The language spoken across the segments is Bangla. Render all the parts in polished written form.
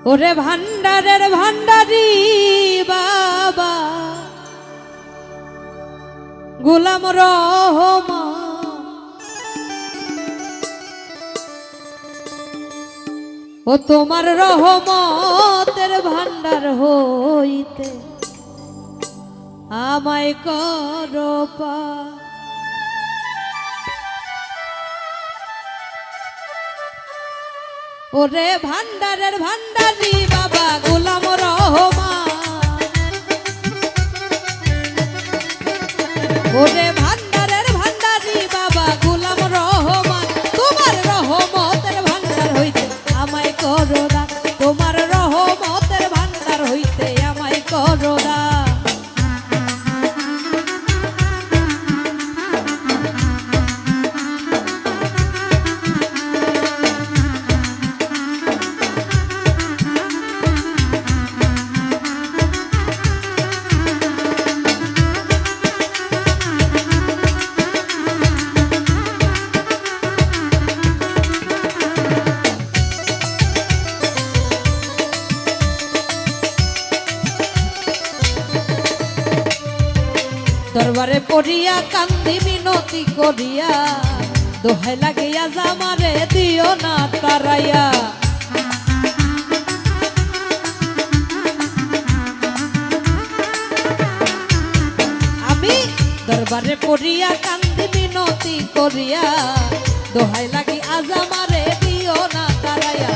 ওরে ভান্ডারের ভান্ডারি বাবা গোলাম রহমান, ও তোমার রহমতের ভান্ডার হইতে আমায় করো পার। ওরে ভান্ডারের ভান্ডারি বাবা গোলাম রহমান, ওরে ভান্ডারের ভান্ডারি বাবা গোলাম রহমান, তোমার রহমতের ভান্ডার হইতে আমায় করো দান, তোমার রহমতের ভান্ডার হইতে আমায় করো দান। দরবারে পড়িয়া কান্দি মিনতি করিয়া, দোহাই লাগিয়া জামারে দিও না তারাইয়া। আমি দরবারে পড়িয়া কান্দি মিনতি করিয়া, দোহাই লাগি আজামারে দিও না তারাইয়া।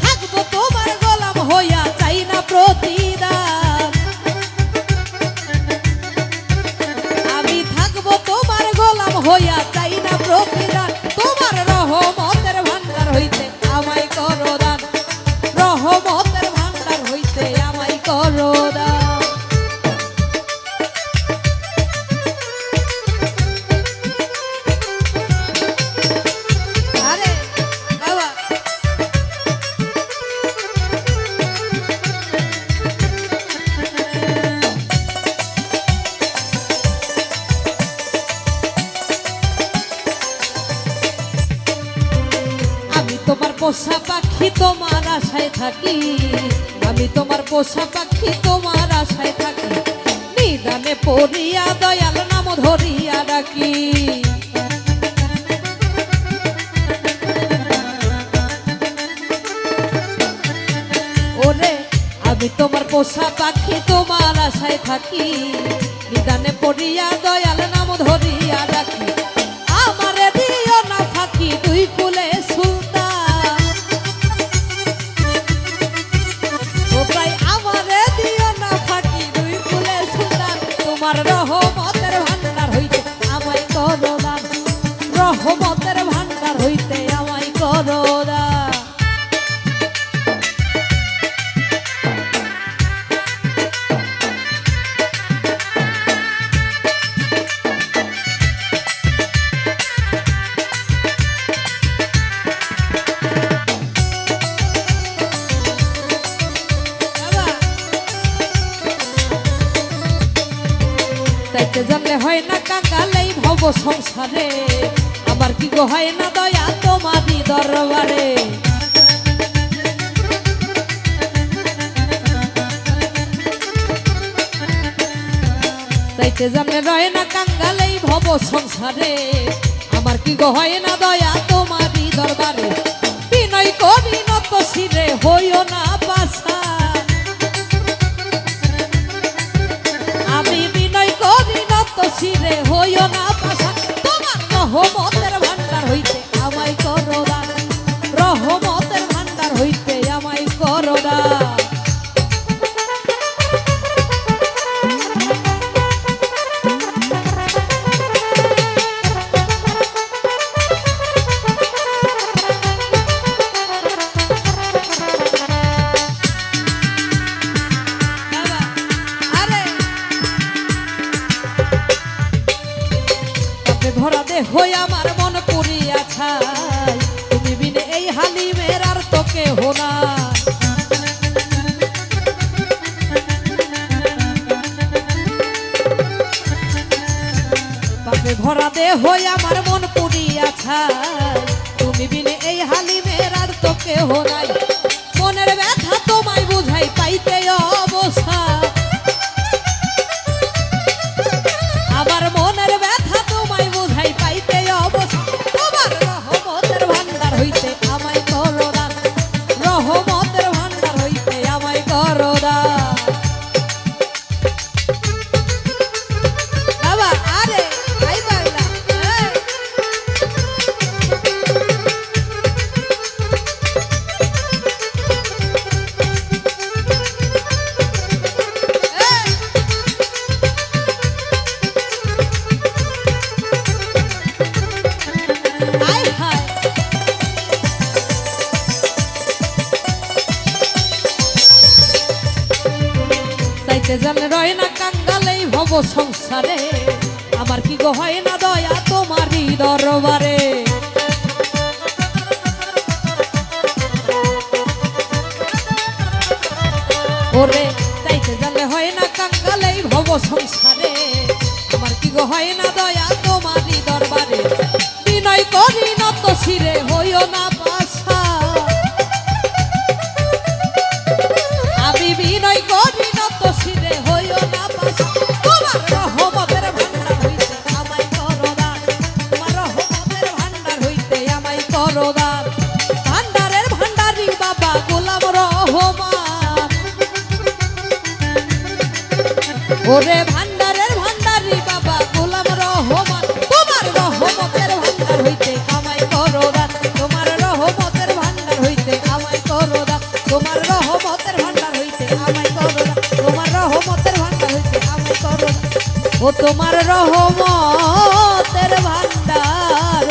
থাকবো তোমার গোলাম হইয়া, চাই না প্রতিদান, তোমার গোলাম হইয়া চাই না প্রতিদান। তোমার রহমতের ভান্ডার হইতে আমায় করো দান, রহমতের ভান্ডার হইতে আমায় করো দান। আরে বাবা তোমার পোষা পাখি তোমার আশায় থাকি, আমি তোমার পোষা পাখি তোমার আশায় থাকি। নিদানে পড়িয়া দয়াল নাম ধরিয়া ডাকি, ওরে আমি তোমার পোষা পাখি তোমার আশায় থাকি। নিদানে পড়িয়া দয়াল নাম ধরিয়া ডাকি। আমারে দিও না ফাঁকি দুই কুলে সুলতান, ও তাই আমারে দিও না ফাঁকি দুই কুলে সুলতান। তোমার রহমতের ভান্ডার হইতে আমায় করো দান, রহমতের ভান্ডার হইতে আমায় করো দান। চাইতে জানলে হয় না কাঙ্গালেই ভব সংসারে, আমার কি গো হয় না দয়া তোমারই দরবারে। চাইতে জানলে রয় না কাঙ্গালেই ভব সংসারে, আমার কি গো হয় না দয়া তোমারই দরবারে। বিনয় করি নত শিরে হইও না পাশা, আমি বিনয় করি নত শিরে হইও না পাশা। তোমার রহমতের ভান্ডার হইতে আমায় করো দান, রহমতের ভান্ডার হইতে আমায় করো দান। ভরা দেহ আমার মন পুরিয়া ছাই, তুমি বিনে এই হালিমের আর তো কেহ নাই। পাপে ভরা দেহ আমার মন পুরিয়া ছাই, তুমি বিনে এই হালিমের আর তো কেহ নাই। মনের ব্যথা তো চাইতে জানলে রয় না কাঙ্গালেই ভব সংসারে, আমার কি গো হয় না দয়া তোমারই দরবারে। ওরে চাইতে জানলে হয় না কাঙ্গালেই ভব সংসারে, আমার কি গো হয় না দয়া তোমারই দরবারে। বিনয় করি নত শিরে হইও না পাশা, আমি বিনয় করি নত শিরে হইও না পাশা। তোমার রহমতের ভান্ডার হইতে আমায় করো দান, তোমার রহমতের ভান্ডার হইতে আমায় করো দান। ভান্ডারের ভান্ডারি বাবা গোলাম রহমান, ওরে ভান্ডারের ভান্ডারি বাবা গোলাম রহমান, তোমার রহমতের ভান্ডার হইতে আমায় করো দান, তোমার রহমতের ভান্ডার হইতে আমায় করো দান, তোমার রহমতের ভান্ডার হইতে আমায় করো দান, তোমার রহমতের ভান্ডার হইতে আমায় করো দান। ও তোমার রহমতের ভান্ডার